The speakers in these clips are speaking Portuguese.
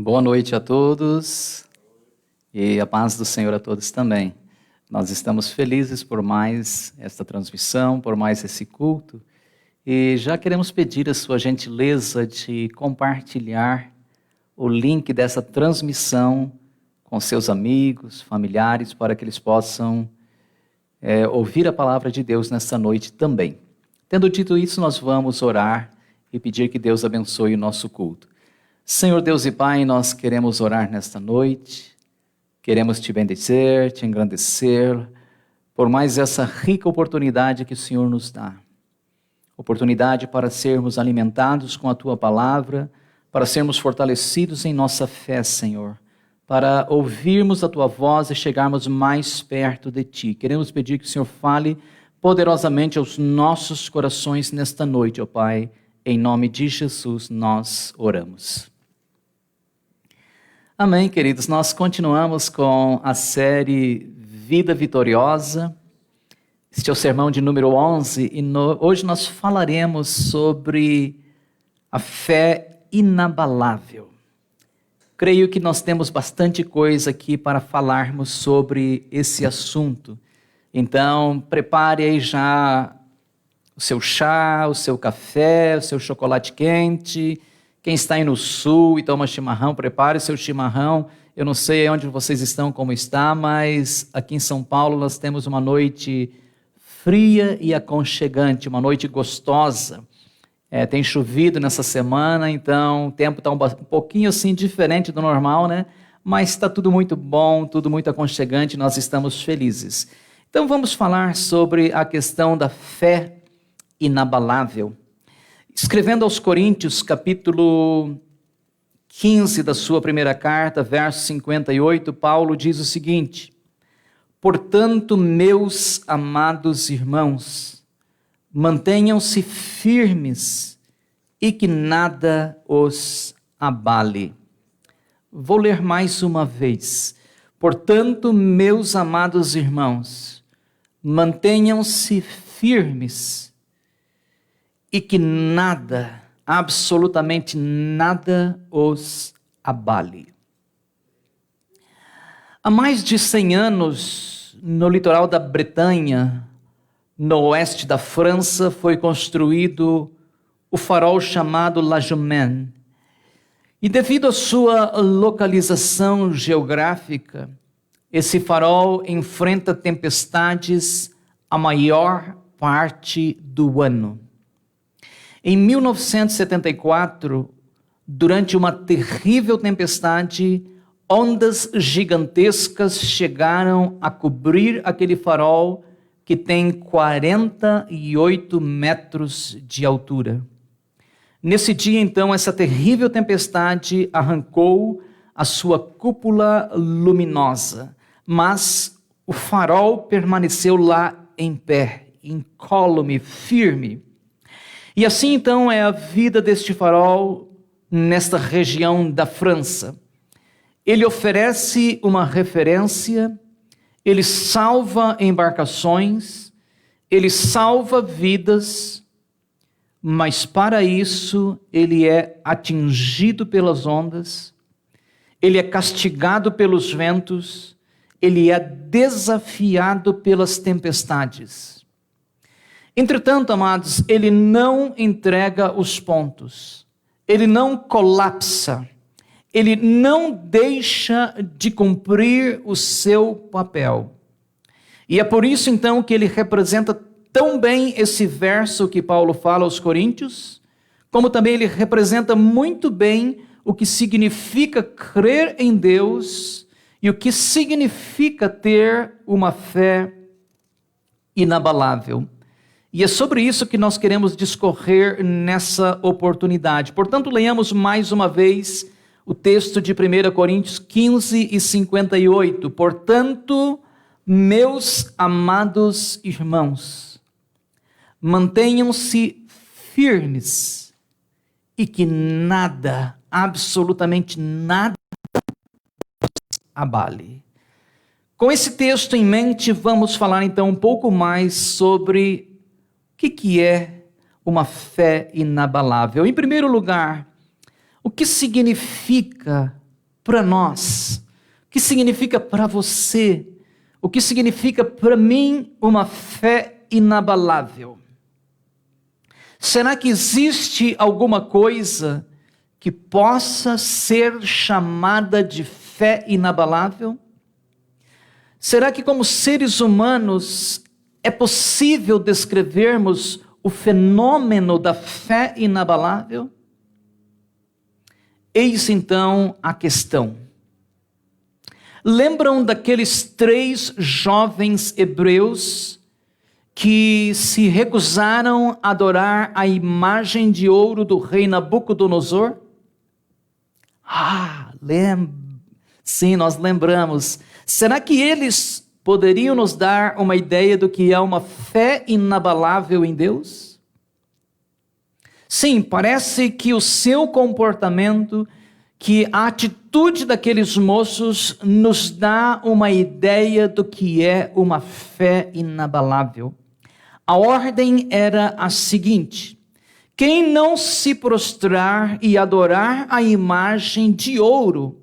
Boa noite a todos e a paz do Senhor a todos também. Nós estamos felizes por mais esta transmissão, por mais esse culto e já queremos pedir a sua gentileza de compartilhar o link dessa transmissão com seus amigos, familiares, para que eles possam ouvir a palavra de Deus nesta noite também. Tendo dito isso, nós vamos orar e pedir que Deus abençoe o nosso culto. Senhor Deus e Pai, nós queremos orar nesta noite, queremos te bendizer, te engrandecer, por mais essa rica oportunidade que o Senhor nos dá. Oportunidade para sermos alimentados com a Tua palavra, para sermos fortalecidos em nossa fé, Senhor, para ouvirmos a Tua voz e chegarmos mais perto de Ti. Queremos pedir que o Senhor fale poderosamente aos nossos corações nesta noite, ó Pai. Em nome de Jesus nós oramos. Amém, queridos. Nós continuamos com a série Vida Vitoriosa. Este é o sermão de número 11 e hoje nós falaremos sobre a fé inabalável. Creio que nós temos bastante coisa aqui para falarmos sobre esse assunto. Então, prepare aí já o seu chá, o seu café, o seu chocolate quente. Quem está aí no sul e toma chimarrão, prepare o seu chimarrão. Eu não sei onde vocês estão, como está, mas aqui em São Paulo nós temos uma noite fria e aconchegante, uma noite gostosa. Tem chovido nessa semana, então o tempo está um pouquinho assim diferente do normal, né? Mas está tudo muito bom, tudo muito aconchegante, nós estamos felizes. Então vamos falar sobre a questão da fé inabalável. Escrevendo aos Coríntios, capítulo 15 da sua primeira carta, verso 58, Paulo diz o seguinte: portanto, meus amados irmãos, mantenham-se firmes e que nada os abale. Vou ler mais uma vez. Portanto, meus amados irmãos, mantenham-se firmes e que nada, absolutamente nada os abale. Há mais de 100 anos, no litoral da Bretanha, no oeste da França, foi construído o farol chamado La Jumelle. E devido à sua localização geográfica, esse farol enfrenta tempestades a maior parte do ano. Em 1974, durante uma terrível tempestade, ondas gigantescas chegaram a cobrir aquele farol que tem 48 metros de altura. Nesse dia, então, essa terrível tempestade arrancou a sua cúpula luminosa, mas o farol permaneceu lá em pé, incólume, firme. E assim então é a vida deste farol nesta região da França. Ele oferece uma referência, ele salva embarcações, ele salva vidas, mas para isso ele é atingido pelas ondas, ele é castigado pelos ventos, ele é desafiado pelas tempestades. Entretanto, amados, ele não entrega os pontos, ele não colapsa, ele não deixa de cumprir o seu papel. E é por isso então que ele representa tão bem esse verso que Paulo fala aos Coríntios, como também ele representa muito bem o que significa crer em Deus e o que significa ter uma fé inabalável. E é sobre isso que nós queremos discorrer nessa oportunidade. Portanto, leiamos mais uma vez o texto de 1 Coríntios 15 e 58. Portanto, meus amados irmãos, mantenham-se firmes e que nada, absolutamente nada, abale. Com esse texto em mente, vamos falar então um pouco mais sobre o que é uma fé inabalável. Em primeiro lugar, o que significa para nós? O que significa para você? O que significa para mim uma fé inabalável? Será que existe alguma coisa que possa ser chamada de fé inabalável? Será que, como seres humanos, é possível descrevermos o fenômeno da fé inabalável? Eis então a questão. Lembram daqueles 3 jovens hebreus que se recusaram a adorar a imagem de ouro do rei Nabucodonosor? Sim, nós lembramos. Será que eles poderiam nos dar uma ideia do que é uma fé inabalável em Deus? Sim, parece que o seu comportamento, que a atitude daqueles moços nos dá uma ideia do que é uma fé inabalável. A ordem era a seguinte: quem não se prostrar e adorar a imagem de ouro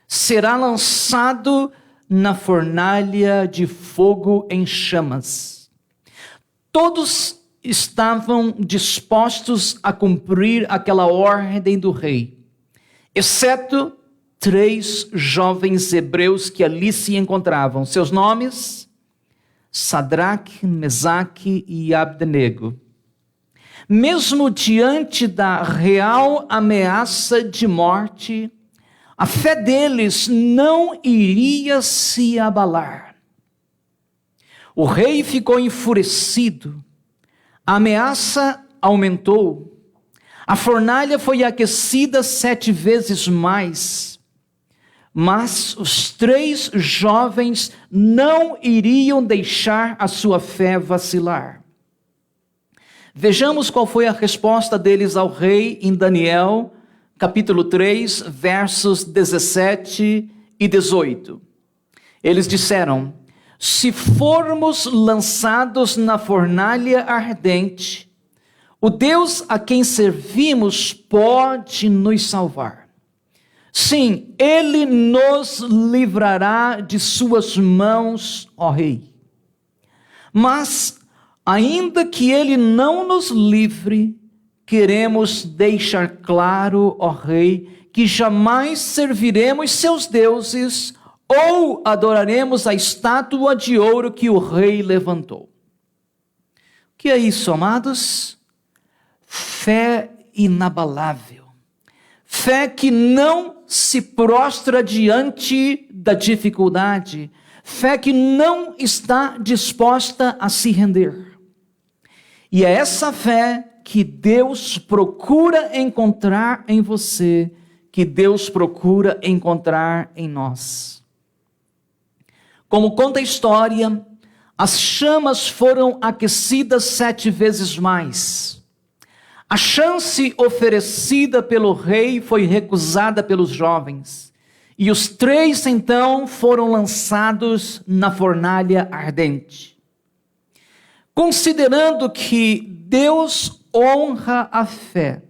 será lançado na fornalha de fogo em chamas. Todos estavam dispostos a cumprir aquela ordem do rei, exceto 3 jovens hebreus que ali se encontravam. Seus nomes: Sadraque, Mesaque e Abdenego. Mesmo diante da real ameaça de morte, a fé deles não iria se abalar. O rei ficou enfurecido, a ameaça aumentou, a fornalha foi aquecida 7 vezes mais, mas os 3 jovens não iriam deixar a sua fé vacilar. Vejamos qual foi a resposta deles ao rei em Daniel, capítulo 3, versos 17 e 18. Eles disseram: se formos lançados na fornalha ardente, o Deus a quem servimos pode nos salvar. Sim, Ele nos livrará de suas mãos, ó Rei. Mas, ainda que Ele não nos livre, queremos deixar claro, ó Rei, que jamais serviremos seus deuses ou adoraremos a estátua de ouro que o rei levantou. O que é isso, amados? Fé inabalável. Fé que não se prostra diante da dificuldade. Fé que não está disposta a se render. E é essa fé que Deus procura encontrar em você, que Deus procura encontrar em nós. Como conta a história, as chamas foram aquecidas 7 vezes mais. A chance oferecida pelo rei foi recusada pelos jovens. E os 3 então foram lançados na fornalha ardente. Considerando que Deus honra a fé,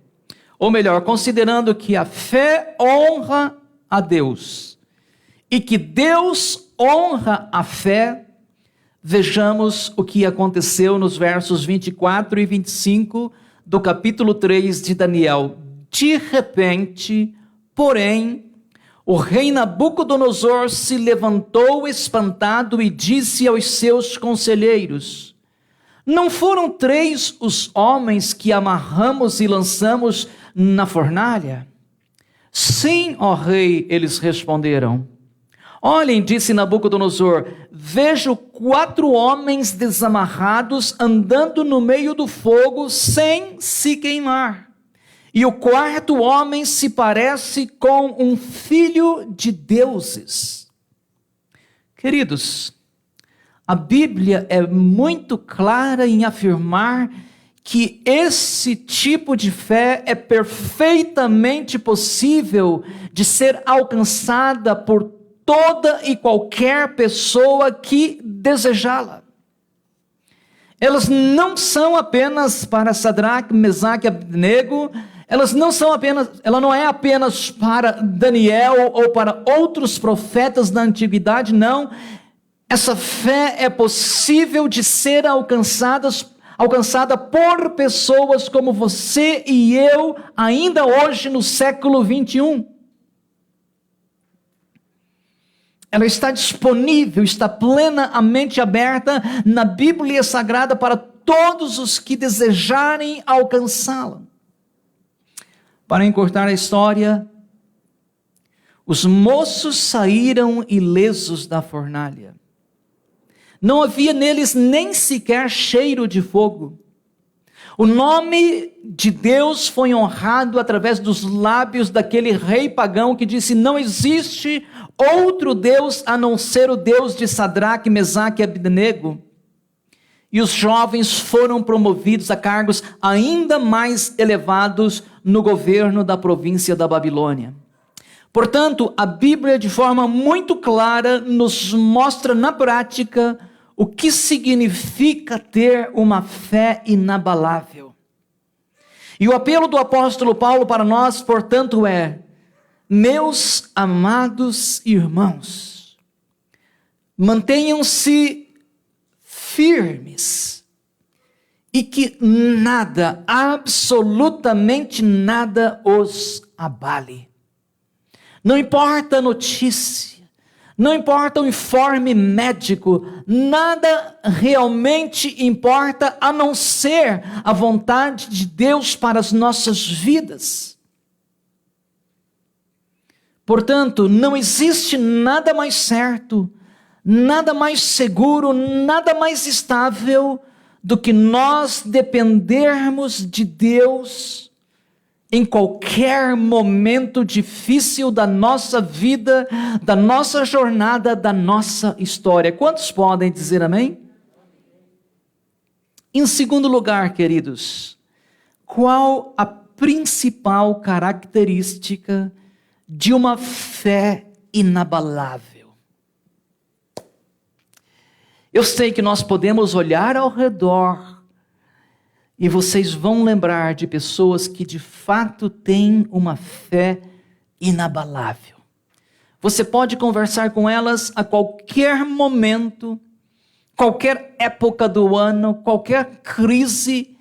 ou melhor, considerando que a fé honra a Deus, e que Deus honra a fé, vejamos o que aconteceu nos versos 24 e 25 do capítulo 3 de Daniel. De repente, porém, o rei Nabucodonosor se levantou espantado e disse aos seus conselheiros: não foram 3 os homens que amarramos e lançamos na fornalha? Sim, ó rei, eles responderam. Olhem, disse Nabucodonosor, vejo 4 homens desamarrados andando no meio do fogo sem se queimar. E o 4º homem se parece com um filho de deuses. Queridos, a Bíblia é muito clara em afirmar que esse tipo de fé é perfeitamente possível de ser alcançada por toda e qualquer pessoa que desejá-la. Elas não são apenas para Sadraque, Mesaque e Abdenego, ela não é apenas para Daniel ou para outros profetas da antiguidade, não. Essa fé é possível de ser alcançada por pessoas como você e eu, ainda hoje no século 21. Ela está disponível, está plenamente aberta na Bíblia Sagrada para todos os que desejarem alcançá-la. Para encurtar a história, os moços saíram ilesos da fornalha. Não havia neles nem sequer cheiro de fogo. O nome de Deus foi honrado através dos lábios daquele rei pagão que disse: não existe outro Deus a não ser o Deus de Sadraque, Mesaque e Abednego. E os jovens foram promovidos a cargos ainda mais elevados no governo da província da Babilônia. Portanto, a Bíblia, de forma muito clara, nos mostra na prática o que significa ter uma fé inabalável. E o apelo do apóstolo Paulo para nós, portanto, é: meus amados irmãos, mantenham-se firmes e que nada, absolutamente nada os abale. Não importa a notícia, não importa o informe médico, nada realmente importa a não ser a vontade de Deus para as nossas vidas. Portanto, não existe nada mais certo, nada mais seguro, nada mais estável do que nós dependermos de Deus em qualquer momento difícil da nossa vida, da nossa jornada, da nossa história. Quantos podem dizer amém? Em segundo lugar, queridos, qual a principal característica de uma fé inabalável? Eu sei que nós podemos olhar ao redor e vocês vão lembrar de pessoas que de fato têm uma fé inabalável. Você pode conversar com elas a qualquer momento, qualquer época do ano, qualquer crise,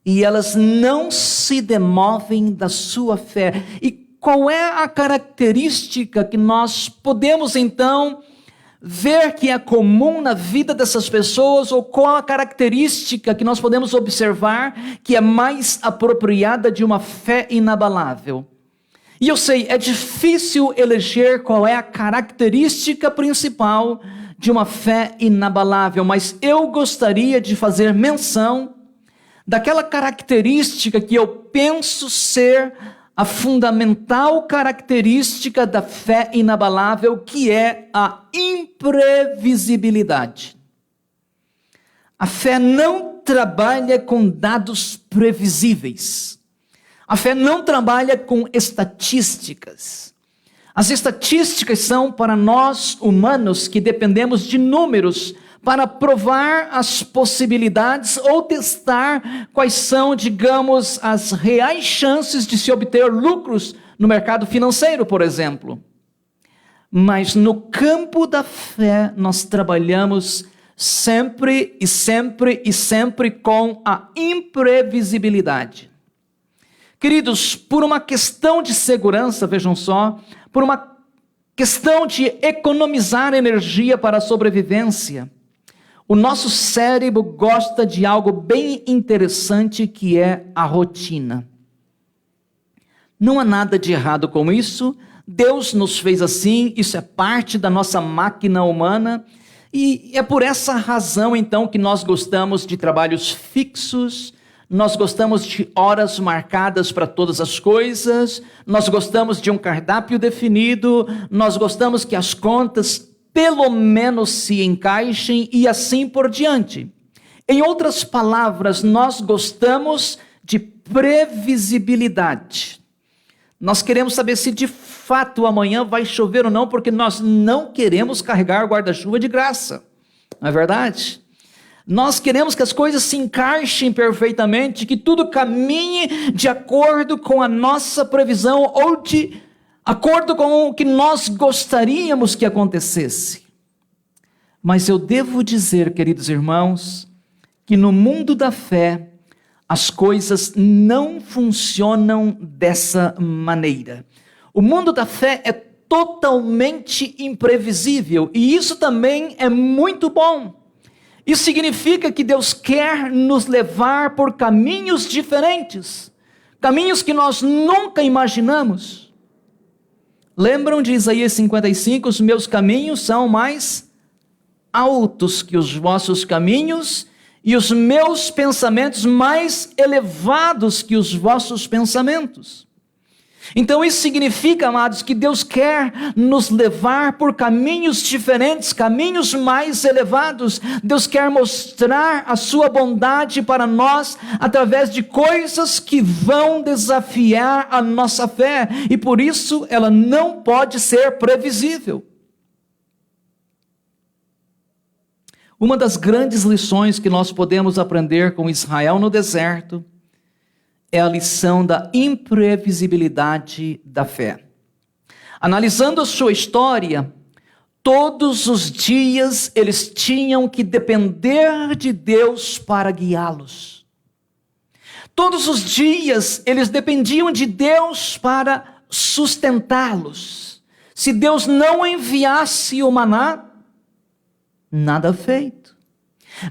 e elas não se demovem da sua fé. E qual é a característica que nós podemos então ver que é comum na vida dessas pessoas, ou qual a característica que nós podemos observar que é mais apropriada de uma fé inabalável? E eu sei, é difícil eleger qual é a característica principal de uma fé inabalável, mas eu gostaria de fazer menção daquela característica que eu penso ser a fundamental característica da fé inabalável, que é a imprevisibilidade. A fé não trabalha com dados previsíveis. A fé não trabalha com estatísticas. As estatísticas são para nós humanos que dependemos de números para provar as possibilidades ou testar quais são, digamos, as reais chances de se obter lucros no mercado financeiro, por exemplo. Mas no campo da fé nós trabalhamos sempre e sempre e sempre com a imprevisibilidade. Queridos, por uma questão de segurança, vejam só, por uma questão de economizar energia para a sobrevivência, o nosso cérebro gosta de algo bem interessante, que é a rotina. Não há nada de errado com isso. Deus nos fez assim, isso é parte da nossa máquina humana, e é por essa razão então que nós gostamos de trabalhos fixos, nós gostamos de horas marcadas para todas as coisas, nós gostamos de um cardápio definido, nós gostamos que as contas pelo menos se encaixem e assim por diante. Em outras palavras, nós gostamos de previsibilidade. Nós queremos saber se de fato amanhã vai chover ou não, porque nós não queremos carregar guarda-chuva de graça. Não é verdade? Nós queremos que as coisas se encaixem perfeitamente, que tudo caminhe de acordo com a nossa previsão ou de acordo com o que nós gostaríamos que acontecesse. Mas eu devo dizer, queridos irmãos, que no mundo da fé, as coisas não funcionam dessa maneira. O mundo da fé é totalmente imprevisível, e isso também é muito bom. Isso significa que Deus quer nos levar por caminhos diferentes, caminhos que nós nunca imaginamos. Lembram de Isaías 55, os meus caminhos são mais altos que os vossos caminhos, e os meus pensamentos mais elevados que os vossos pensamentos. Então isso significa, amados, que Deus quer nos levar por caminhos diferentes, caminhos mais elevados. Deus quer mostrar a sua bondade para nós através de coisas que vão desafiar a nossa fé, e por isso ela não pode ser previsível. Uma das grandes lições que nós podemos aprender com Israel no deserto é a lição da imprevisibilidade da fé. Analisando a sua história, todos os dias eles tinham que depender de Deus para guiá-los. Todos os dias eles dependiam de Deus para sustentá-los. Se Deus não enviasse o maná, nada feito.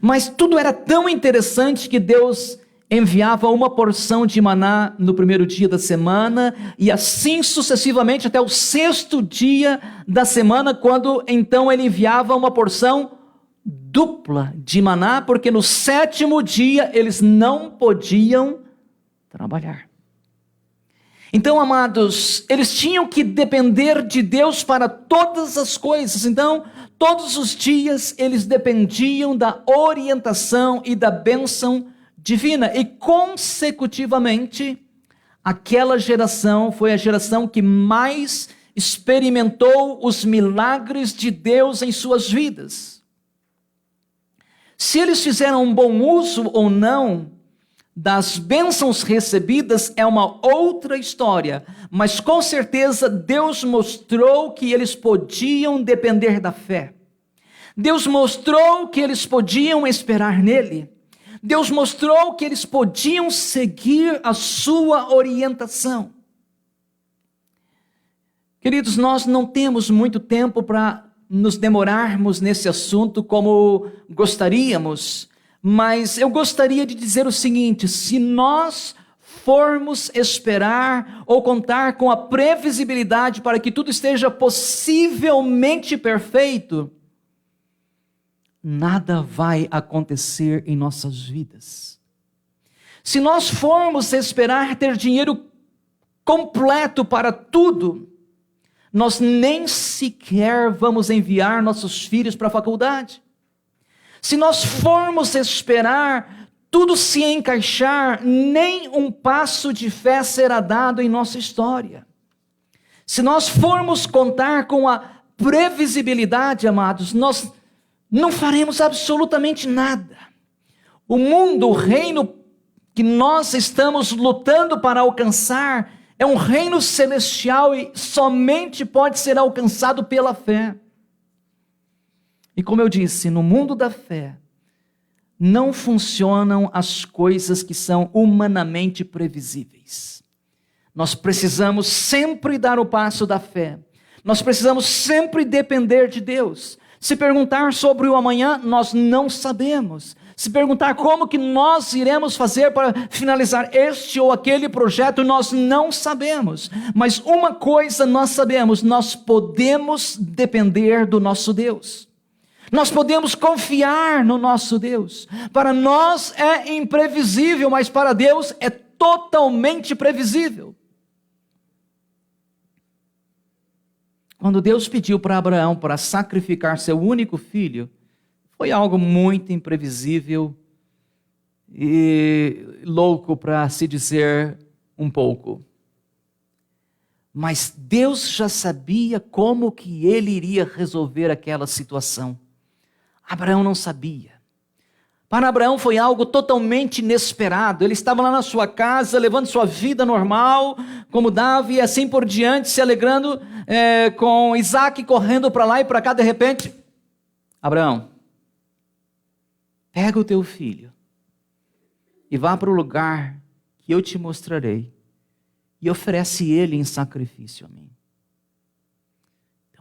Mas tudo era tão interessante que Deus enviava uma porção de maná no primeiro dia da semana, e assim sucessivamente até o 6º dia da semana, quando então ele enviava uma porção dupla de maná, porque no 7º dia eles não podiam trabalhar. Então, amados, eles tinham que depender de Deus para todas as coisas. Então, todos os dias eles dependiam da orientação e da bênção divina, e consecutivamente, aquela geração foi a geração que mais experimentou os milagres de Deus em suas vidas. Se eles fizeram um bom uso ou não das bênçãos recebidas é uma outra história, mas com certeza Deus mostrou que eles podiam depender da fé. Deus mostrou que eles podiam esperar nele. Deus mostrou que eles podiam seguir a sua orientação. Queridos, nós não temos muito tempo para nos demorarmos nesse assunto como gostaríamos, mas eu gostaria de dizer o seguinte: se nós formos esperar ou contar com a previsibilidade para que tudo esteja possivelmente perfeito, nada vai acontecer em nossas vidas. Se nós formos esperar ter dinheiro completo para tudo, nós nem sequer vamos enviar nossos filhos para a faculdade. Se nós formos esperar tudo se encaixar, nem um passo de fé será dado em nossa história. Se nós formos contar com a previsibilidade, amados, nós não faremos absolutamente nada. O mundo, o reino que nós estamos lutando para alcançar, é um reino celestial e somente pode ser alcançado pela fé. E como eu disse, no mundo da fé, não funcionam as coisas que são humanamente previsíveis. Nós precisamos sempre dar o passo da fé. Nós precisamos sempre depender de Deus. Se perguntar sobre o amanhã, nós não sabemos. Se perguntar como que nós iremos fazer para finalizar este ou aquele projeto, nós não sabemos. Mas uma coisa nós sabemos: nós podemos depender do nosso Deus. Nós podemos confiar no nosso Deus. Para nós é imprevisível, mas para Deus é totalmente previsível. Quando Deus pediu para Abraão para sacrificar seu único filho, foi algo muito imprevisível e louco, para se dizer um pouco. Mas Deus já sabia como que ele iria resolver aquela situação. Abraão não sabia. Para Abraão foi algo totalmente inesperado. Ele estava lá na sua casa, levando sua vida normal, como dava, e assim por diante, se alegrando com Isaac correndo para lá e para cá. De repente, Abraão, pega o teu filho e vá para o lugar que eu te mostrarei e oferece ele em sacrifício a mim.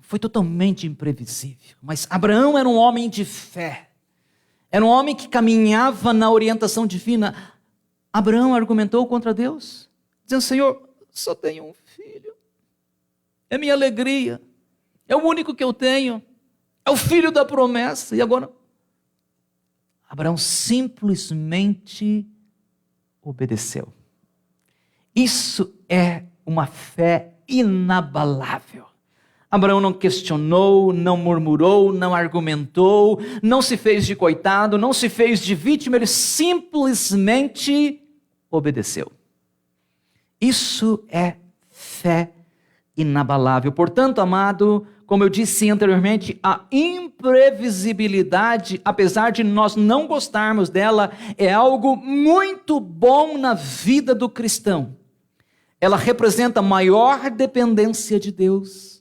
Foi totalmente imprevisível, mas Abraão era um homem de fé. Era um homem que caminhava na orientação divina. Abraão argumentou contra Deus, dizendo: Senhor, só tenho um filho, é minha alegria, é o único que eu tenho, é o filho da promessa. E agora? Abraão simplesmente obedeceu. Isso é uma fé inabalável. Abraão não questionou, não murmurou, não argumentou, não se fez de coitado, não se fez de vítima, ele simplesmente obedeceu. Isso é fé inabalável. Portanto, amado, como eu disse anteriormente, a imprevisibilidade, apesar de nós não gostarmos dela, é algo muito bom na vida do cristão. Ela representa maior dependência de Deus,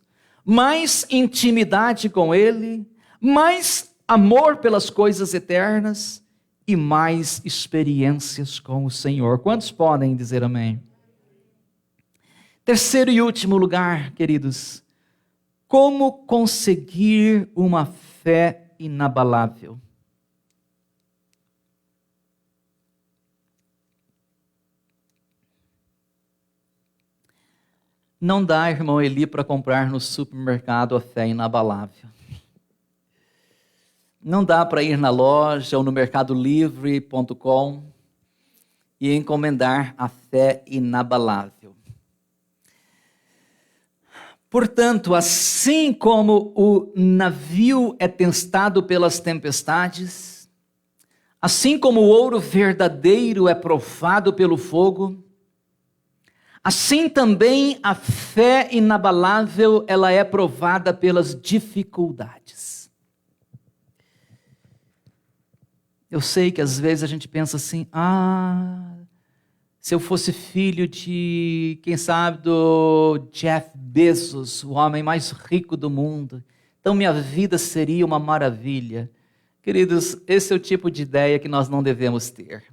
mais intimidade com Ele, mais amor pelas coisas eternas e mais experiências com o Senhor. Quantos podem dizer amém? Terceiro e último lugar, queridos, como conseguir uma fé inabalável? Não dá, irmão Eli, para comprar no supermercado a fé inabalável. Não dá para ir na loja ou no mercadolivre.com e encomendar a fé inabalável. Portanto, assim como o navio é testado pelas tempestades, assim como o ouro verdadeiro é provado pelo fogo, assim também a fé inabalável, ela é provada pelas dificuldades. Eu sei que às vezes a gente pensa assim: se eu fosse filho de, quem sabe, do Jeff Bezos, o homem mais rico do mundo, então minha vida seria uma maravilha. Queridos, esse é o tipo de ideia que nós não devemos ter.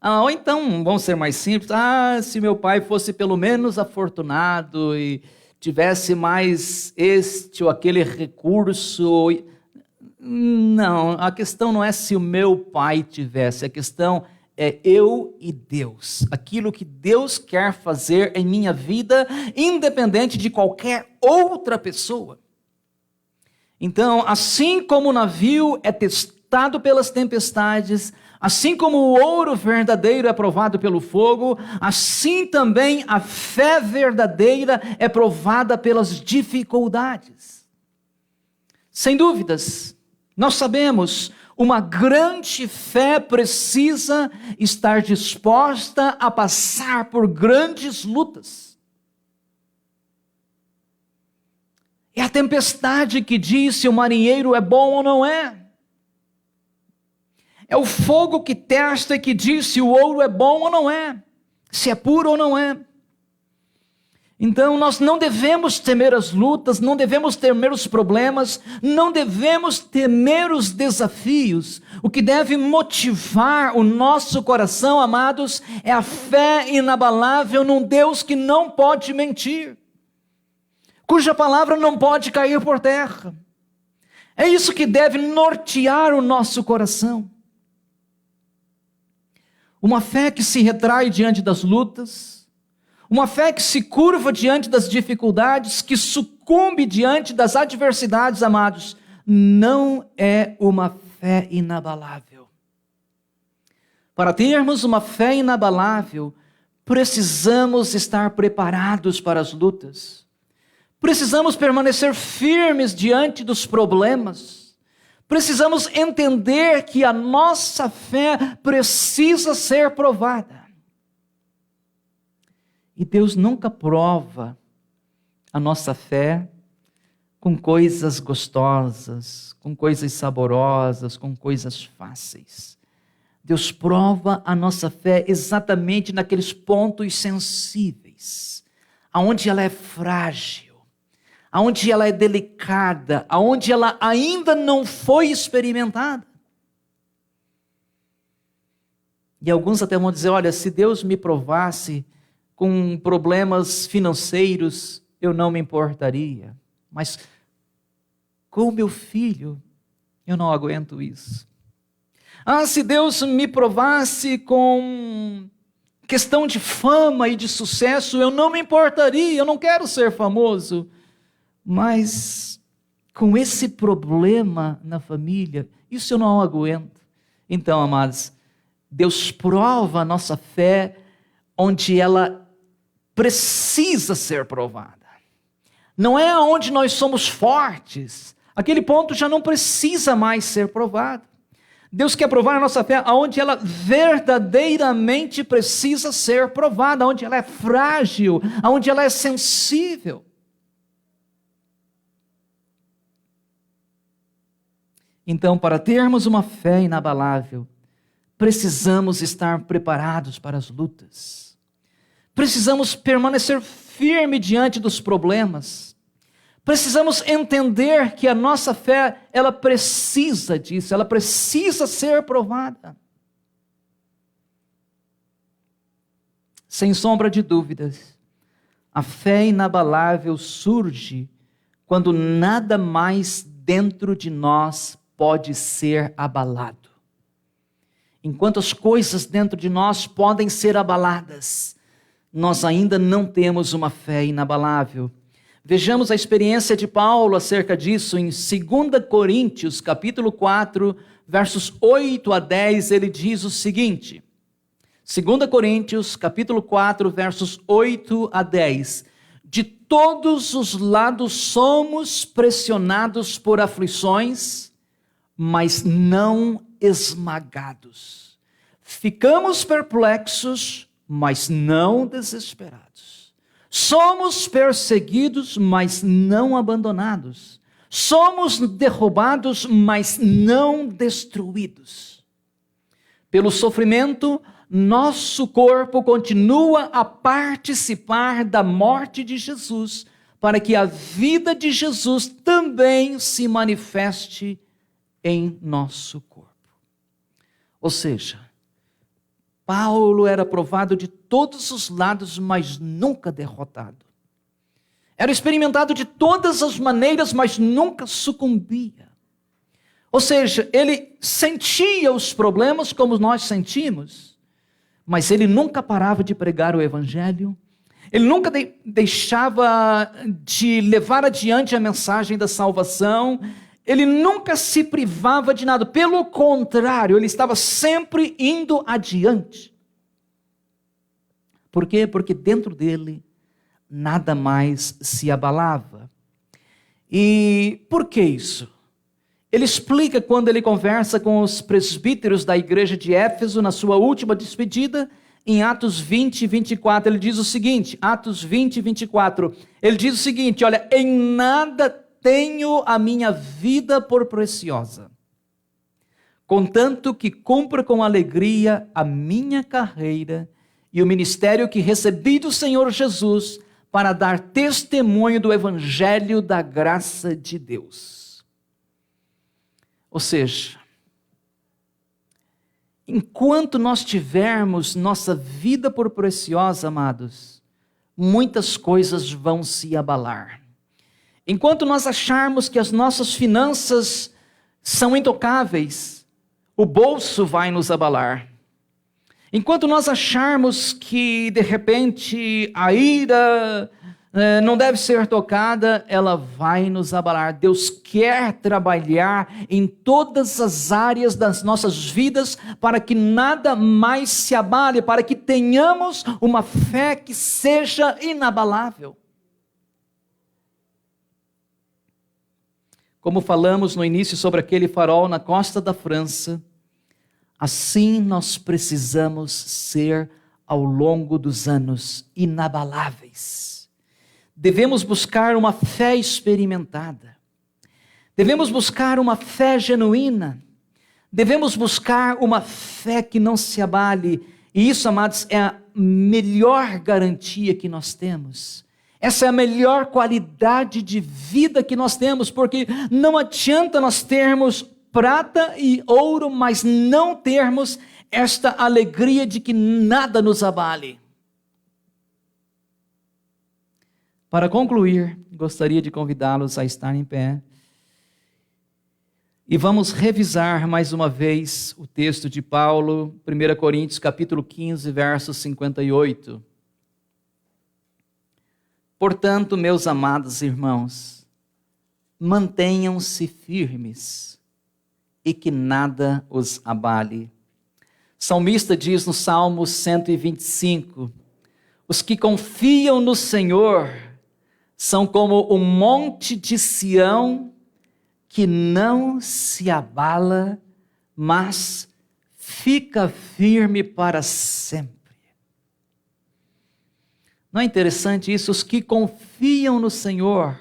Ou então, vamos ser mais simples, se meu pai fosse pelo menos afortunado e tivesse mais este ou aquele recurso. Não, a questão não é se o meu pai tivesse, a questão é eu e Deus. Aquilo que Deus quer fazer em minha vida, independente de qualquer outra pessoa. Então, assim como o navio é testado pelas tempestades, assim como o ouro verdadeiro é provado pelo fogo, assim também a fé verdadeira é provada pelas dificuldades. Sem dúvidas, nós sabemos, uma grande fé precisa estar disposta a passar por grandes lutas. É a tempestade que diz se o marinheiro é bom ou não é. É o fogo que testa e que diz se o ouro é bom ou não é, se é puro ou não é. Então nós não devemos temer as lutas, não devemos temer os problemas, não devemos temer os desafios. O que deve motivar o nosso coração, amados, é a fé inabalável num Deus que não pode mentir, cuja palavra não pode cair por terra. É isso que deve nortear o nosso coração. Uma fé que se retrai diante das lutas, uma fé que se curva diante das dificuldades, que sucumbe diante das adversidades, amados, não é uma fé inabalável. Para termos uma fé inabalável, precisamos estar preparados para as lutas. Precisamos permanecer firmes diante dos problemas. Precisamos entender que a nossa fé precisa ser provada. E Deus nunca prova a nossa fé com coisas gostosas, com coisas saborosas, com coisas fáceis. Deus prova a nossa fé exatamente naqueles pontos sensíveis, aonde ela é frágil, aonde ela é delicada, aonde ela ainda não foi experimentada. E alguns até vão dizer, olha, se Deus me provasse com problemas financeiros, eu não me importaria. Mas com o meu filho, eu não aguento isso. Ah, se Deus me provasse com questão de fama e de sucesso, eu não me importaria, eu não quero ser famoso. Mas com esse problema na família, isso eu não aguento. Então, amados, Deus prova a nossa fé onde ela precisa ser provada. Não é onde nós somos fortes. Aquele ponto já não precisa mais ser provado. Deus quer provar a nossa fé onde ela verdadeiramente precisa ser provada, onde ela é frágil, onde ela é sensível. Então, para termos uma fé inabalável, precisamos estar preparados para as lutas. Precisamos permanecer firme diante dos problemas. Precisamos entender que a nossa fé, ela precisa disso, ela precisa ser provada. Sem sombra de dúvidas, a fé inabalável surge quando nada mais dentro de nós pode ser abalado. Enquanto as coisas dentro de nós podem ser abaladas, nós ainda não temos uma fé inabalável. Vejamos a experiência de Paulo acerca disso em 2 Coríntios, capítulo 4, versos 8 a 10, ele diz o seguinte, 2 Coríntios, capítulo 4, versos 8 a 10, de todos os lados somos pressionados por aflições, mas não esmagados. Ficamos perplexos, mas não desesperados. Somos perseguidos, mas não abandonados. Somos derrubados, mas não destruídos. Pelo sofrimento, nosso corpo continua a participar da morte de Jesus, para que a vida de Jesus também se manifeste em nosso corpo. Ou seja, Paulo era provado de todos os lados, mas nunca derrotado. Era experimentado de todas as maneiras, mas nunca sucumbia. Ou seja, ele sentia os problemas como nós sentimos, mas ele nunca parava de pregar o evangelho, ele nunca deixava de levar adiante a mensagem da salvação, ele nunca se privava de nada, pelo contrário, ele estava sempre indo adiante. Por quê? Porque dentro dele nada mais se abalava. E por que isso? Ele explica quando ele conversa com os presbíteros da igreja de Éfeso, na sua última despedida, em Atos 20, 24, ele diz o seguinte, Atos 20, 24, ele diz o seguinte, olha, em nada tenho a minha vida por preciosa, contanto que cumpra com alegria a minha carreira e o ministério que recebi do Senhor Jesus para dar testemunho do evangelho da graça de Deus. Ou seja, enquanto nós tivermos nossa vida por preciosa, amados, muitas coisas vão se abalar. Enquanto nós acharmos que as nossas finanças são intocáveis, o bolso vai nos abalar. Enquanto nós acharmos que, de repente, a ira não deve ser tocada, ela vai nos abalar. Deus quer trabalhar em todas as áreas das nossas vidas para que nada mais se abale, para que tenhamos uma fé que seja inabalável. Como falamos no início sobre aquele farol na costa da França, assim nós precisamos ser ao longo dos anos inabaláveis. Devemos buscar uma fé experimentada. Devemos buscar uma fé genuína. Devemos buscar uma fé que não se abale. E isso, amados, é a melhor garantia que nós temos. Essa é a melhor qualidade de vida que nós temos, porque não adianta nós termos prata e ouro, mas não termos esta alegria de que nada nos abale. Para concluir, gostaria de convidá-los a estar em pé. E vamos revisar mais uma vez o texto de Paulo, 1 Coríntios capítulo 15, verso 58. Portanto, meus amados irmãos, mantenham-se firmes e que nada os abale. O salmista diz no Salmo 125, os que confiam no Senhor são como o monte de Sião, que não se abala, mas fica firme para sempre. Não é interessante isso? Os que confiam no Senhor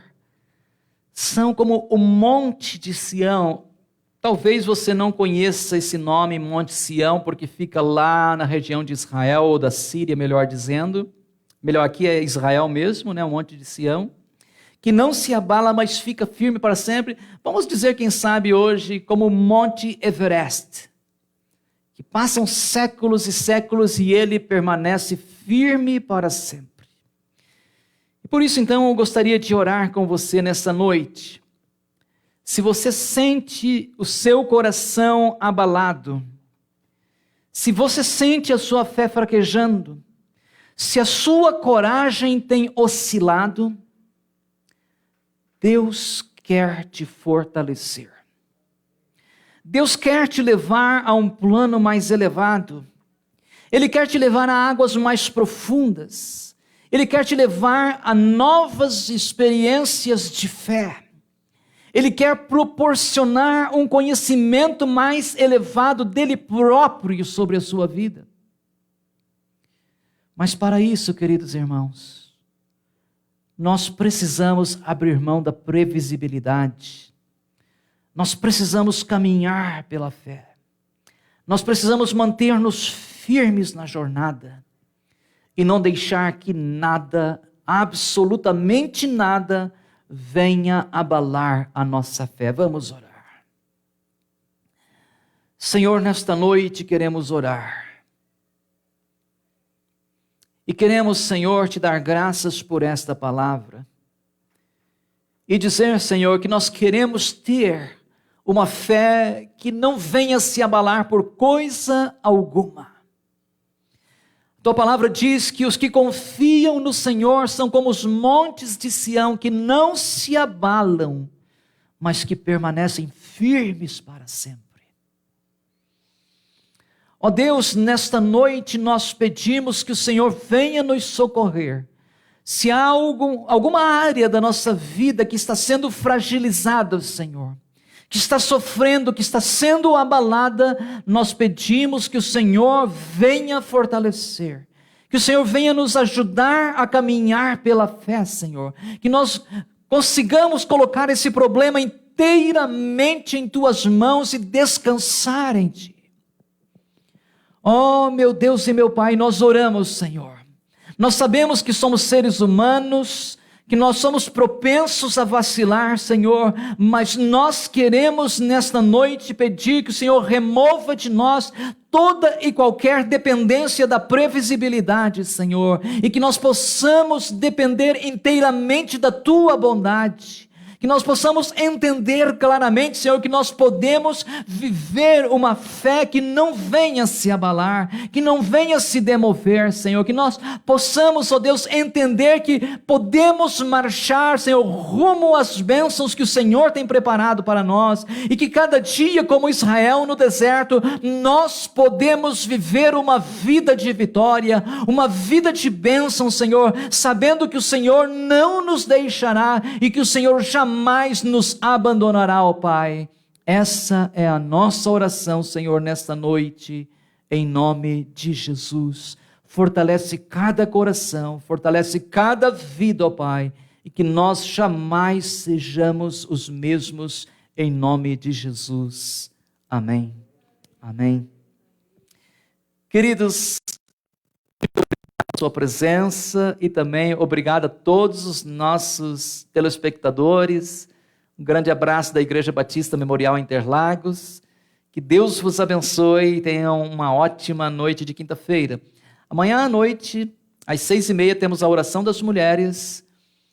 são como o monte de Sião. Talvez você não conheça esse nome, Monte Sião, porque fica lá na região de Israel, ou da Síria, melhor dizendo. Melhor aqui é Israel mesmo, né? O Monte de Sião. Que não se abala, mas fica firme para sempre. Vamos dizer, quem sabe hoje, como o Monte Everest, que passam séculos e séculos e ele permanece firme para sempre. E por isso, então, eu gostaria de orar com você nessa noite. Se você sente o seu coração abalado, se você sente a sua fé fraquejando, se a sua coragem tem oscilado, Deus quer te fortalecer. Deus quer te levar a um plano mais elevado. Ele quer te levar a águas mais profundas. Ele quer te levar a novas experiências de fé. Ele quer proporcionar um conhecimento mais elevado dele próprio sobre a sua vida. Mas para isso, queridos irmãos, nós precisamos abrir mão da previsibilidade. Nós precisamos caminhar pela fé. Nós precisamos manter-nos firmes na jornada e não deixar que nada, absolutamente nada, venha abalar a nossa fé. Vamos orar. Senhor, nesta noite queremos orar. E queremos, Senhor, te dar graças por esta palavra. E dizer, Senhor, que nós queremos ter uma fé que não venha se abalar por coisa alguma. Tua palavra diz que os que confiam no Senhor são como os montes de Sião, que não se abalam, mas que permanecem firmes para sempre. Ó Deus, nesta noite nós pedimos que o Senhor venha nos socorrer. Se há alguma área da nossa vida que está sendo fragilizada, Senhor, que está sofrendo, que está sendo abalada, nós pedimos que o Senhor venha fortalecer, que o Senhor venha nos ajudar a caminhar pela fé, Senhor, que nós consigamos colocar esse problema inteiramente em Tuas mãos e descansar em Ti. Oh, meu Deus e meu Pai, nós oramos, Senhor. Nós sabemos que somos seres humanos, que nós somos propensos a vacilar, Senhor, mas nós queremos nesta noite pedir que o Senhor remova de nós toda e qualquer dependência da previsibilidade, Senhor, e que nós possamos depender inteiramente da Tua bondade. Que nós possamos entender claramente, Senhor, que nós podemos viver uma fé que não venha se abalar, que não venha se demover, Senhor. Que nós possamos, ó Deus, entender que podemos marchar, Senhor, rumo às bênçãos que o Senhor tem preparado para nós. E que cada dia, como Israel no deserto, nós podemos viver uma vida de vitória, uma vida de bênção, Senhor, sabendo que o Senhor não nos deixará e que o Senhor jamais nos abandonará, ó Pai. Essa é a nossa oração, Senhor, nesta noite, em nome de Jesus. Fortalece cada coração, fortalece cada vida, ó Pai, e que nós jamais sejamos os mesmos, em nome de Jesus. Amém. Amém. Queridos, sua presença e também obrigado a todos os nossos telespectadores. Um grande abraço da Igreja Batista Memorial Interlagos. Que Deus vos abençoe e tenham uma ótima noite de quinta-feira. Amanhã à noite, às 6h30, temos a oração das mulheres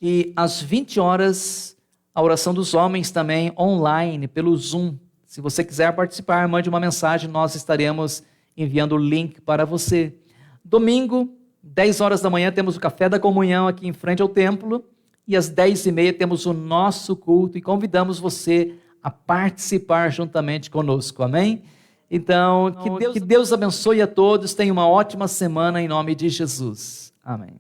e às 20 horas, a oração dos homens também online, pelo Zoom. Se você quiser participar, mande uma mensagem, nós estaremos enviando o link para você. Domingo, 10 horas da manhã, temos o café da comunhão aqui em frente ao templo e às 10h30 temos o nosso culto e convidamos você a participar juntamente conosco, amém? Então, que Deus abençoe a todos, tenha uma ótima semana em nome de Jesus, amém.